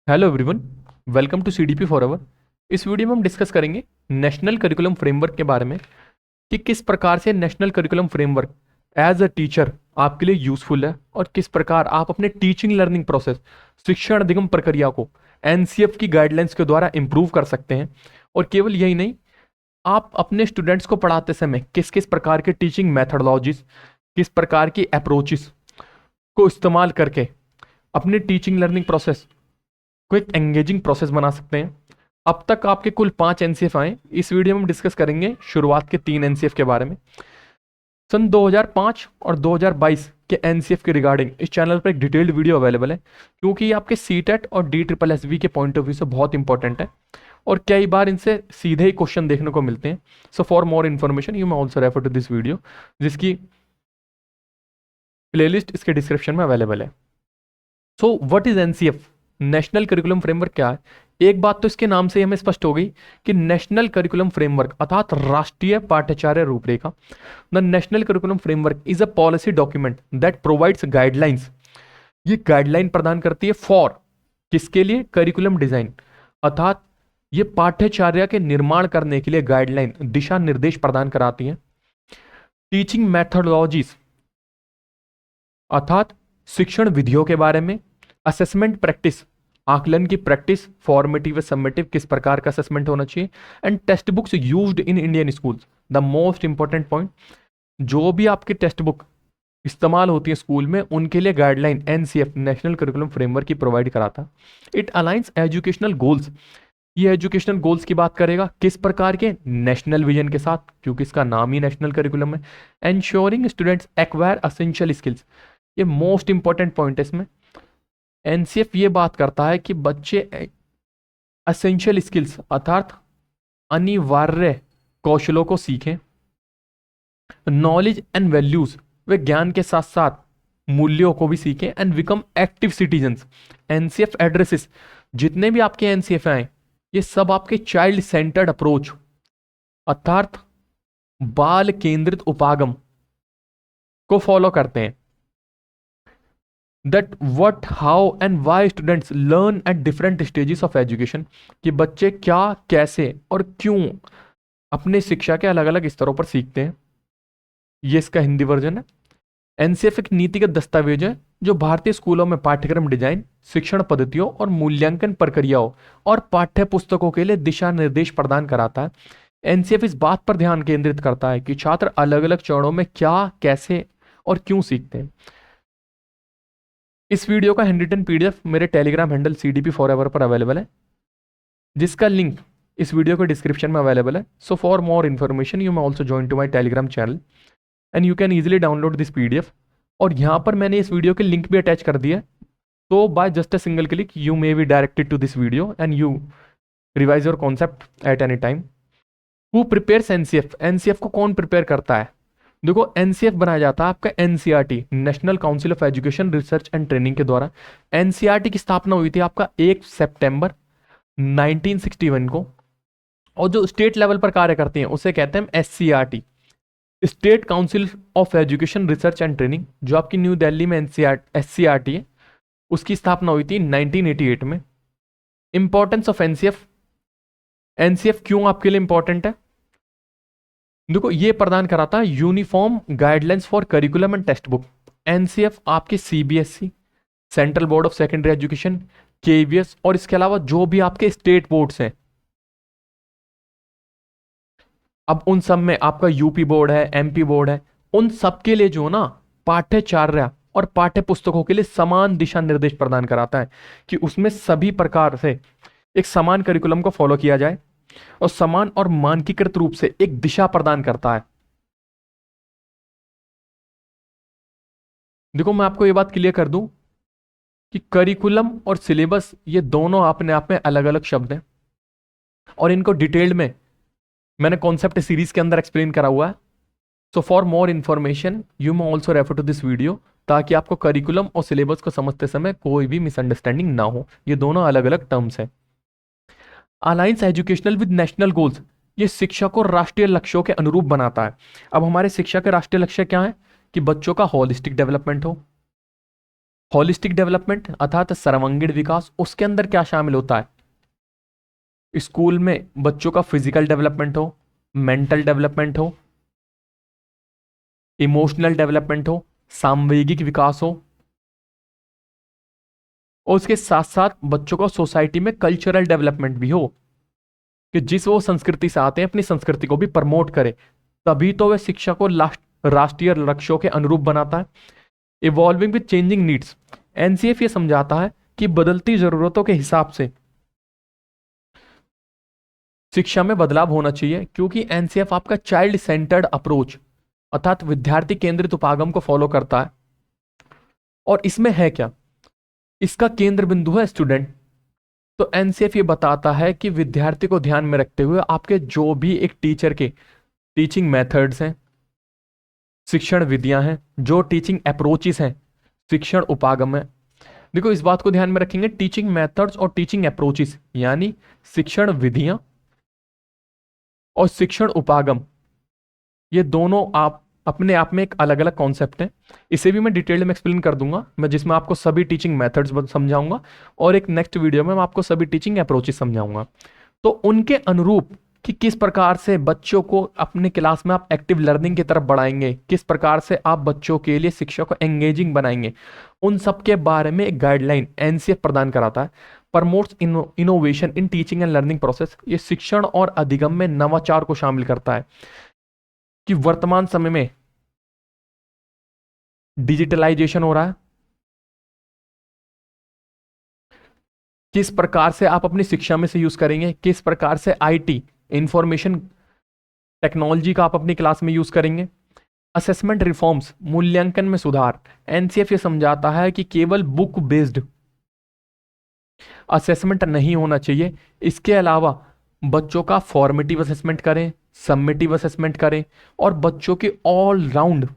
Hello everyone, welcome to CDP forever. इस video में हम डिस्कस करेंगे नेशनल करिकुलम फ्रेमवर्क के बारे में कि किस प्रकार से national curriculum framework as a teacher आपके लिए यूजफुल है और किस प्रकार आप अपने टीचिंग लर्निंग प्रोसेस, शिक्षण अधिगम प्रक्रिया को एनसीएफ की गाइडलाइंस के द्वारा इंप्रूव कर सकते हैं। और केवल यही नहीं, आप अपने स्टूडेंट्स को पढ़ाते समय किस किस प्रकार के टीचिंग मैथडोलॉजीज, किस प्रकार की अप्रोचेस को इस्तेमाल करके अपने टीचिंग लर्निंग प्रोसेस को एक एंगेजिंग प्रोसेस बना सकते हैं। अब तक आपके कुल 5 एनसीएफ आए। इस वीडियो में हम डिस्कस करेंगे शुरुआत के 3 एनसीएफ के बारे में। सन 2005 और 2022 के एनसीएफ के रिगार्डिंग इस चैनल पर एक डिटेल्ड वीडियो अवेलेबल है, क्योंकि ये आपके सीटेट और DSSB के पॉइंट ऑफ व्यू से बहुत इंपॉर्टेंट है और कई बार इनसे सीधे ही क्वेश्चन देखने को मिलते हैं। So for more information you may also refer to this video, जिसकी प्लेलिस्ट इसके डिस्क्रिप्शन में अवेलेबल है। So what is NCF? National curriculum framework क्या है? एक बात तो इसके नाम से हमें स्पष्ट हो गई कि नेशनल करिकुलम फ्रेमवर्क अर्थात राष्ट्रीय पाठ्यचर्या रूपरेखा। The national curriculum framework is a policy document that provides guidelines. ये गाइडलाइन प्रदान करती है फॉर किसके लिए? करिकुलम डिजाइन, अर्थात ये पाठ्यचर्या के निर्माण करने के लिए गाइडलाइन, दिशा निर्देश प्रदान कराती है। टीचिंग मैथडोलॉजीज अर्थात शिक्षण विधियों के बारे में। असेसमेंट प्रैक्टिस, आकलन की प्रैक्टिस, फॉर्मेटिव समेटिव, किस प्रकार का असेसमेंट होना चाहिए। And text books used in Indian schools, the most important point, जो भी आपकी टेक्स्ट बुक इस्तेमाल होती है स्कूल में, उनके लिए guideline NCF national curriculum framework की प्रोवाइड कराता। इट अलाइंस एजुकेशनल गोल्स, ये एजुकेशनल गोल्स की बात करेगा किस प्रकार के? नेशनल विजन के साथ, क्योंकि इसका नाम ही नेशनल करिकुलम है। Ensuring students acquire essential skills, ये मोस्ट इंपॉर्टेंट पॉइंट है इसमें। एनसीएफ ये बात करता है कि बच्चे असेंशियल स्किल्स अर्थात अनिवार्य कौशलों को सीखें। नॉलेज एंड वैल्यूज, वे ज्ञान के साथ साथ मूल्यों को भी सीखें। And become active citizens. NCF addresses, जितने भी आपके एनसीएफ आए, ये सब आपके चाइल्ड सेंटर्ड अप्रोच अर्थात बाल केंद्रित उपागम को फॉलो करते हैं। That what how and why students learn at different stages of education, कि बच्चे क्या, कैसे और क्यों अपने शिक्षा के अलग अलग स्तरों पर सीखते हैं। ये इसका हिंदी वर्जन है। एनसीएफ एक नीतिगत दस्तावेज है जो भारतीय स्कूलों में पाठ्यक्रम डिजाइन, शिक्षण पद्धतियों और मूल्यांकन प्रक्रियाओं और पाठ्य पुस्तकों के लिए दिशा निर्देश प्रदान कराता है। एनसीएफ इस बात पर ध्यान केंद्रित करता है कि छात्र अलग अलग चरणों में क्या, कैसे और क्यों सीखते हैं। इस वीडियो का हैंड रिटन पीडीएफ मेरे टेलीग्राम हैंडल सीडीपी फॉरएवर पर अवेलेबल है, जिसका लिंक इस वीडियो के डिस्क्रिप्शन में अवेलेबल है। So for more information you may also join to my Telegram channel and you can easily download this PDF. और यहाँ पर मैंने इस वीडियो के लिंक भी अटैच कर दिया है, तो by just a single click you may be directed to this video and you revise your concept at any time. Who prepares NCF? NCF को कौन प्रिपेयर करता है? देखो, एनसीएफ बनाया जाता है आपका NCERT, national council of education research and training के द्वारा। एनसीईआरटी की स्थापना हुई थी आपका 1 सितंबर 1961 को, और जो स्टेट लेवल पर कार्य करते हैं उसे कहते हैं SCERT, state council of education research and training, जो आपकी न्यू दिल्ली में एससीईआरटी है। उसकी स्थापना हुई थी 1988 में। इंपॉर्टेंस ऑफ एनसीएफ, एनसीएफ क्यों आपके लिए इंपॉर्टेंट है? देखो, ये प्रदान कराता है uniform guidelines for curriculum and text book. NCF आपके CBSE, central board of secondary education, KVS और इसके अलावा जो भी आपके स्टेट बोर्ड्स हैं, अब उन सब में आपका यूपी बोर्ड है, एमपी बोर्ड है, उन सब के लिए जो ना पाठ्यचर्या और पाठ्य पुस्तकों के लिए समान दिशा निर्देश प्रदान कराता है कि उसमें सभी प्रकार से एक समान करिकुलम को फॉलो किया जाए और समान और मानकीकृत रूप से एक दिशा प्रदान करता है। देखो, मैं आपको ये बात क्लियर कर दूं कि करिकुलम और सिलेबस ये दोनों अपने आप में अलग अलग शब्द हैं और इनको डिटेल्ड में मैंने कॉन्सेप्ट सीरीज के अंदर एक्सप्लेन करा हुआ है। So for more information you may also refer to this video, ताकि आपको करिकुलम और सिलेबस को समझते समय कोई भी मिसअंडरस्टैंडिंग ना हो। ये दोनों अलग अलग टर्म्स हैं। Alliance educational with national goals, ये शिक्षा को राष्ट्रीय लक्ष्यों के अनुरूप बनाता है। अब हमारे शिक्षा के राष्ट्रीय लक्ष्य क्या है? कि बच्चों का होलिस्टिक डेवलपमेंट हो, होलिस्टिक डेवलपमेंट अर्थात सर्वांगीण विकास, उसके अंदर क्या शामिल होता है? स्कूल में बच्चों का फिजिकल डेवलपमेंट हो, मेंटल डेवलपमेंट हो, इमोशनल डेवलपमेंट हो, सामवेगिक विकास हो, और उसके साथ साथ बच्चों को सोसाइटी में कल्चरल डेवलपमेंट भी हो कि जिस वो संस्कृति से आते हैं अपनी संस्कृति को भी प्रमोट करे, तभी तो वह शिक्षा को राष्ट्रीय लक्ष्यों के अनुरूप बनाता है। Evolving with changing needs, NCF ये समझाता है कि बदलती जरूरतों के हिसाब से शिक्षा में बदलाव होना चाहिए, क्योंकि एनसीएफ आपका चाइल्ड सेंटर्ड अप्रोच अर्थात विद्यार्थी केंद्रित उपागम को फॉलो करता है। और इसमें है क्या? इसका केंद्र बिंदु है स्टूडेंट। तो एनसीएफ ये बताता है कि विद्यार्थी को ध्यान में रखते हुए आपके जो भी एक टीचर के टीचिंग मेथड्स हैं, शिक्षण विधियां हैं, जो टीचिंग अप्रोचेस हैं, शिक्षण उपागम है। देखो इस बात को ध्यान में रखेंगे, टीचिंग मेथड्स और टीचिंग अप्रोचेस यानी शिक्षण विधियां और शिक्षण उपागम, ये दोनों आप अपने आप में एक अलग अलग कॉन्सेप्ट है। इसे भी मैं डिटेल में एक्सप्लेन कर दूंगा, मैं जिसमें आपको सभी टीचिंग मेथड्स समझाऊंगा और एक नेक्स्ट वीडियो में मैं आपको सभी टीचिंग अप्रोचेस समझाऊंगा। तो उनके अनुरूप कि किस प्रकार से बच्चों को अपने क्लास में आप एक्टिव लर्निंग की तरफ बढ़ाएंगे, किस प्रकार से आप बच्चों के लिए शिक्षा को एंगेजिंग बनाएंगे, उन सब के बारे में एक गाइडलाइन एनसीएफ प्रदान कराता है। Promotes innovation in teaching and learning process, ये शिक्षण और अधिगम में नवाचार को शामिल करता है कि वर्तमान समय में डिजिटलाइजेशन हो रहा है, किस प्रकार से आप अपनी शिक्षा में से यूज करेंगे, किस प्रकार से आईटी इंफॉर्मेशन टेक्नोलॉजी का आप अपनी क्लास में यूज करेंगे। असेसमेंट रिफॉर्म्स, मूल्यांकन में सुधार, एनसीएफ ये समझाता है कि केवल बुक बेस्ड असेसमेंट नहीं होना चाहिए, इसके अलावा बच्चों का फॉर्मेटिव असेसमेंट करें, सबमिटिव असेसमेंट करें और बच्चों की ऑल राउंड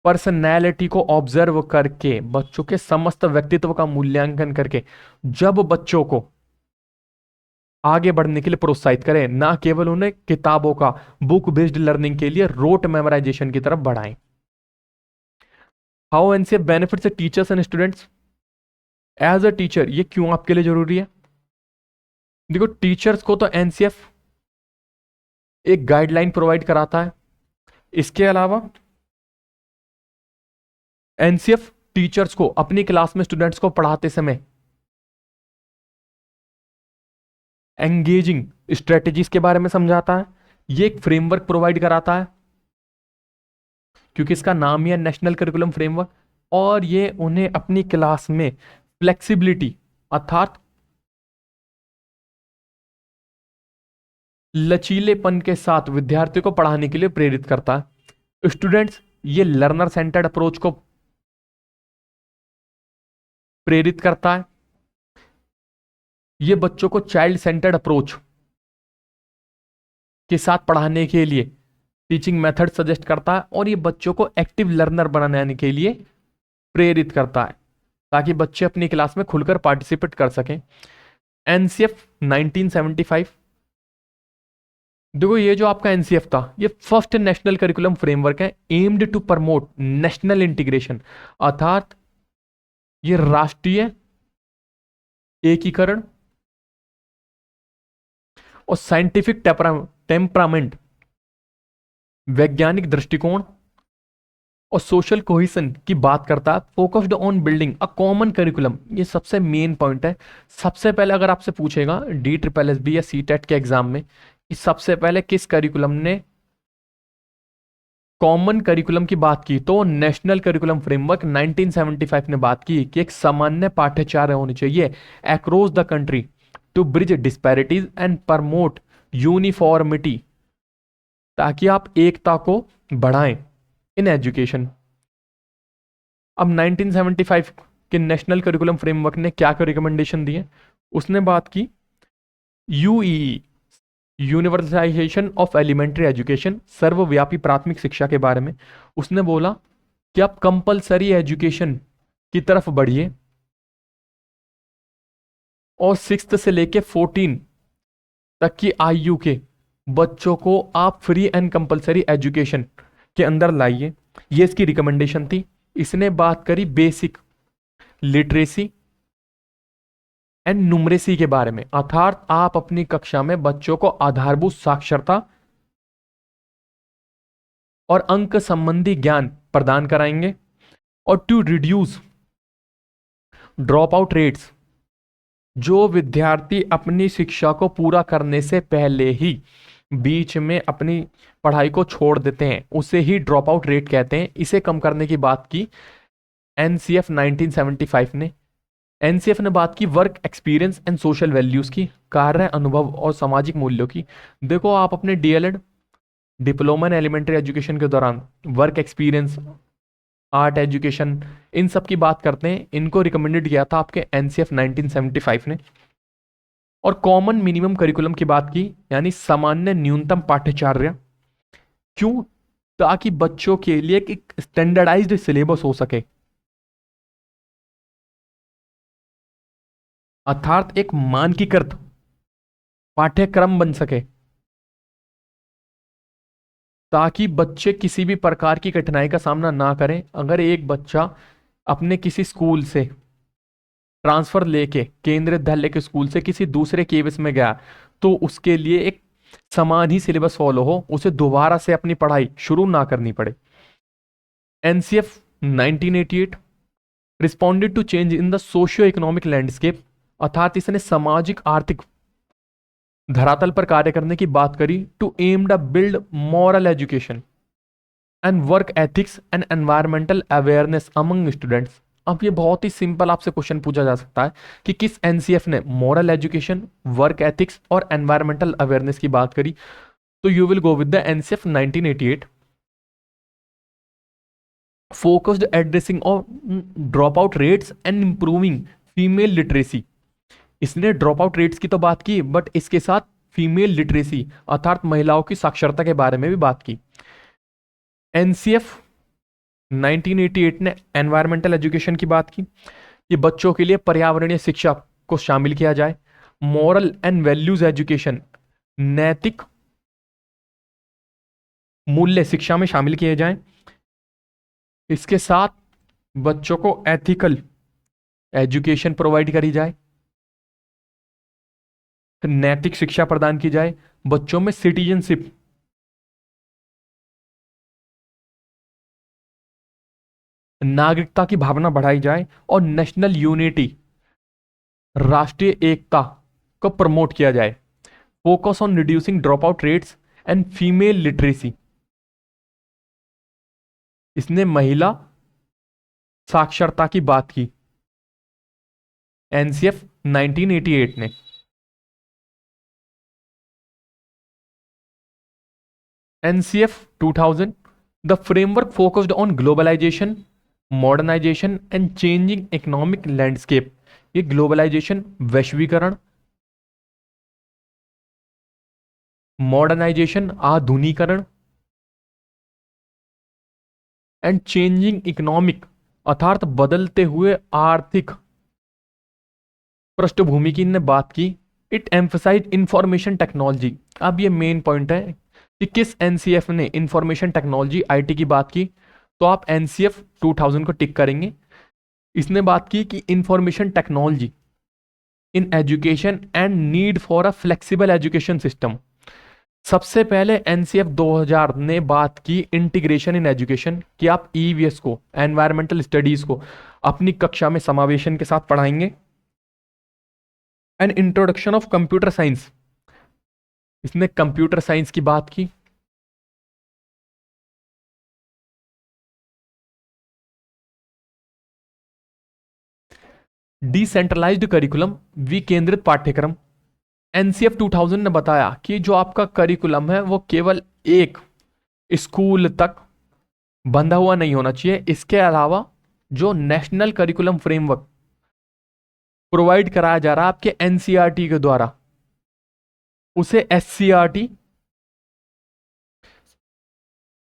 पर्सनैलिटी को ऑब्जर्व करके, बच्चों के समस्त व्यक्तित्व का मूल्यांकन करके जब बच्चों को आगे बढ़ने के लिए प्रोत्साहित करें, ना केवल उन्हें किताबों का बुक बेस्ड लर्निंग के लिए रोट मेमोराइजेशन की तरफ बढ़ाएं। How NCF benefits teachers and students. As a teacher ये क्यों आपके लिए जरूरी है? देखो टीचर्स को तो एनसीएफ एक गाइडलाइन प्रोवाइड कराता है, इसके अलावा एनसीएफ टीचर्स को अपनी क्लास में स्टूडेंट्स को पढ़ाते समय एंगेजिंग स्ट्रेटेजीज के बारे में समझाता है। ये एक फ्रेमवर्क प्रोवाइड कराता है, क्योंकि इसका नाम ही है नेशनल करिकुलम फ्रेमवर्क, और ये उन्हें अपनी क्लास में फ्लेक्सिबिलिटी अर्थात लचीलेपन के साथ विद्यार्थियों को पढ़ाने के लिए प्रेरित करता है। स्टूडेंट्स ये लर्नर सेंटर्ड अप्रोच को प्रेरित करता है, ये बच्चों को चाइल्ड सेंटर्ड अप्रोच के साथ पढ़ाने के लिए टीचिंग मेथड सजेस्ट करता है, और ये बच्चों को एक्टिव लर्नर बनाने के लिए प्रेरित करता है ताकि बच्चे अपनी क्लास में खुलकर पार्टिसिपेट कर सकें। एनसीएफ 1975, देखो ये जो आपका एनसीएफ था ये फर्स्ट नेशनल करिकुलम फ्रेमवर्क है aimed to promote national integration, अर्थात ये राष्ट्रीय एकीकरण और साइंटिफिक टेम्परामेंट, वैज्ञानिक दृष्टिकोण और सोशल कोहिशन की बात करता है। Focused on building a common curriculum, ये सबसे मेन पॉइंट है। सबसे पहले अगर आपसे पूछेगा DSSB या सीटेट के एग्जाम में कि सबसे पहले किस करिकुलम ने कॉमन करिकुलम की बात की, तो नेशनल करिकुलम फ्रेमवर्क 1975 ने बात की कि एक सामान्य पाठ्यचर्या होनी चाहिए across the country to bridge disparities and promote uniformity, ताकि आप एकता को बढ़ाएं इन एजुकेशन। अब 1975 के नेशनल करिकुलम फ्रेमवर्क ने क्या क्या रिकमेंडेशन दिए? उसने बात की यूईई, यूनिवर्सलाइजेशन ऑफ एलिमेंट्री एजुकेशन, सर्वव्यापी प्राथमिक शिक्षा के बारे में। उसने बोला कि आप कंपलसरी एजुकेशन की तरफ बढ़िए और 6th से लेके 14 तक की आयु के बच्चों को आप फ्री एंड कंपलसरी एजुकेशन के अंदर लाइए, ये इसकी रिकमेंडेशन थी। इसने बात करी बेसिक लिटरेसी एंड न्यूमरेसी के बारे में, अर्थात आप अपनी कक्षा में बच्चों को आधारभूत साक्षरता और अंक संबंधी ज्ञान प्रदान कराएंगे। और to reduce drop out rates, जो विद्यार्थी अपनी शिक्षा को पूरा करने से पहले ही बीच में अपनी पढ़ाई को छोड़ देते हैं उसे ही ड्रॉप आउट रेट कहते हैं, इसे कम करने की बात की एनसीएफ 1975 ने। एनसीएफ ने बात की work experience and social values की, कार्य अनुभव और सामाजिक मूल्यों की। देखो आप अपने DElEd diploma in elementary education के दौरान वर्क एक्सपीरियंस, आर्ट एजुकेशन, इन सब की बात करते हैं, इनको रिकमेंडेड किया था आपके एनसीएफ 1975 ने। और कॉमन मिनिमम करिकुलम की बात की, यानी सामान्य न्यूनतम पाठ्यचर्या। क्यों? ताकि बच्चों के लिए एक स्टैंडर्डाइज्ड सिलेबस हो सके, अर्थात एक मानकीकृत पाठ्यक्रम बन सके, ताकि बच्चे किसी भी प्रकार की कठिनाई का सामना ना करें। अगर एक बच्चा अपने किसी स्कूल से ट्रांसफर लेके केंद्रीय विद्यालय के स्कूल से किसी दूसरे केवीएस में गया तो उसके लिए एक समान ही सिलेबस फॉलो हो, उसे दोबारा से अपनी पढ़ाई शुरू ना करनी पड़े। NCF 1988 responded to change in the socio economic landscape, अर्थात इसने सामाजिक आर्थिक धरातल पर कार्य करने की बात करी। To aim the build moral education and work ethics and environmental awareness among students. अब ये बहुत ही सिंपल आपसे क्वेश्चन पूछा जा सकता है कि किस एनसीएफ ने मॉरल एजुकेशन, वर्क एथिक्स और एनवायरमेंटल अवेयरनेस की बात करी, तो you will go with the NCF 1988। Focused addressing of drop out rates and improving female literacy. इसने ड्रॉप आउट रेट्स की तो बात की, बट इसके साथ फीमेल लिटरेसी अर्थात महिलाओं की साक्षरता के बारे में भी बात की। एनसीएफ 1988 ने एनवायरमेंटल एजुकेशन की बात की कि बच्चों के लिए पर्यावरणीय शिक्षा को शामिल किया जाए। मॉरल एंड वैल्यूज एजुकेशन, नैतिक मूल्य शिक्षा में शामिल किए जाएं। इसके साथ बच्चों को एथिकल एजुकेशन प्रोवाइड करी जाए, नैतिक शिक्षा प्रदान की जाए, बच्चों में सिटीजनशिप, नागरिकता की भावना बढ़ाई जाए और नेशनल यूनिटी, राष्ट्रीय एकता को प्रमोट किया जाए। Focus on reducing drop out rates and female literacy, इसने महिला साक्षरता की बात की एनसीएफ 1988 ने। NCF 2000 the framework focused on globalisation, modernisation and changing economic landscape. ये ग्लोबलाइजेशन, वैश्वीकरण, मॉडर्नाइजेशन आधुनिकरण एंड चेंजिंग इकोनॉमिक अर्थात बदलते हुए आर्थिक पृष्ठभूमि की इनने बात की। It emphasise information technology. अब ये मेन पॉइंट है कि किस एनसीएफ ने इंफॉर्मेशन टेक्नोलॉजी आईटी की बात की, तो आप एनसीएफ 2000 को टिक करेंगे। इसने बात की कि information technology in education and need for a flexible education system. सबसे पहले एनसीएफ 2000 ने बात की इंटीग्रेशन इन एजुकेशन, कि आप ईवीएस को, एनवायरमेंटल स्टडीज को अपनी कक्षा में समावेशन के साथ पढ़ाएंगे। And introduction of computer science, इसने कंप्यूटर साइंस की बात की। डिसेंट्रलाइज्ड करिकुलम, विकेंद्रित पाठ्यक्रम। एनसीएफ 2000 ने बताया कि जो आपका करिकुलम है वो केवल एक स्कूल तक बंधा हुआ नहीं होना चाहिए। इसके अलावा जो नेशनल करिकुलम फ्रेमवर्क प्रोवाइड कराया जा रहा है आपके एनसीईआरटी के द्वारा, उसे एससीईआरटी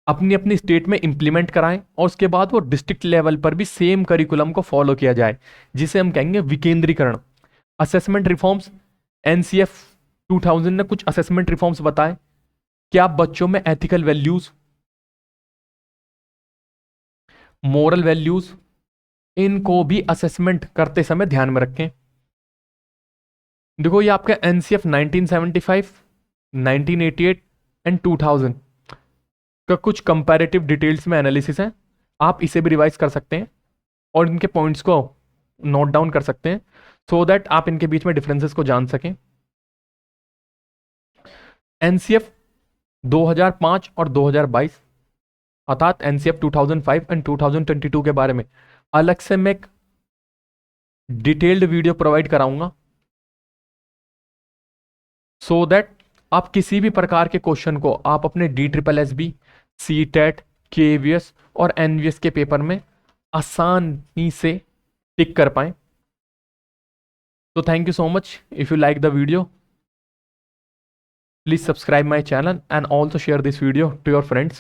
अपनी अपनी स्टेट में इंप्लीमेंट कराएं और उसके बाद वो डिस्ट्रिक्ट लेवल पर भी सेम करिकुलम को फॉलो किया जाए, जिसे हम कहेंगे विकेंद्रीकरण। असेसमेंट रिफॉर्म्स, एनसीएफ 2000 ने कुछ असेसमेंट रिफॉर्म्स बताए कि आप बच्चों में एथिकल वैल्यूज, मोरल वैल्यूज, इनको भी असेसमेंट करते समय ध्यान में रखें। देखो ये आपका एनसीएफ 1975, 1988 एंड 2000 का कुछ कंपैरेटिव डिटेल्स में एनालिसिस है, आप इसे भी रिवाइज कर सकते हैं और इनके पॉइंट्स को नोट डाउन कर सकते हैं सो दैट आप इनके बीच में डिफरेंसेस को जान सकें। एनसीएफ 2005 और 2022 अर्थात एनसीएफ 2005 एंड 2022 के बारे में अलग से मैं एक डिटेल्ड वीडियो प्रोवाइड कराऊंगा सो दैट आप किसी भी प्रकार के क्वेश्चन को आप अपने DSSB, CTET, KVS और NVS के पेपर में आसानी से टिक कर पाएं। तो thank you so much. If you like the video, please subscribe my channel and also share this video to your friends.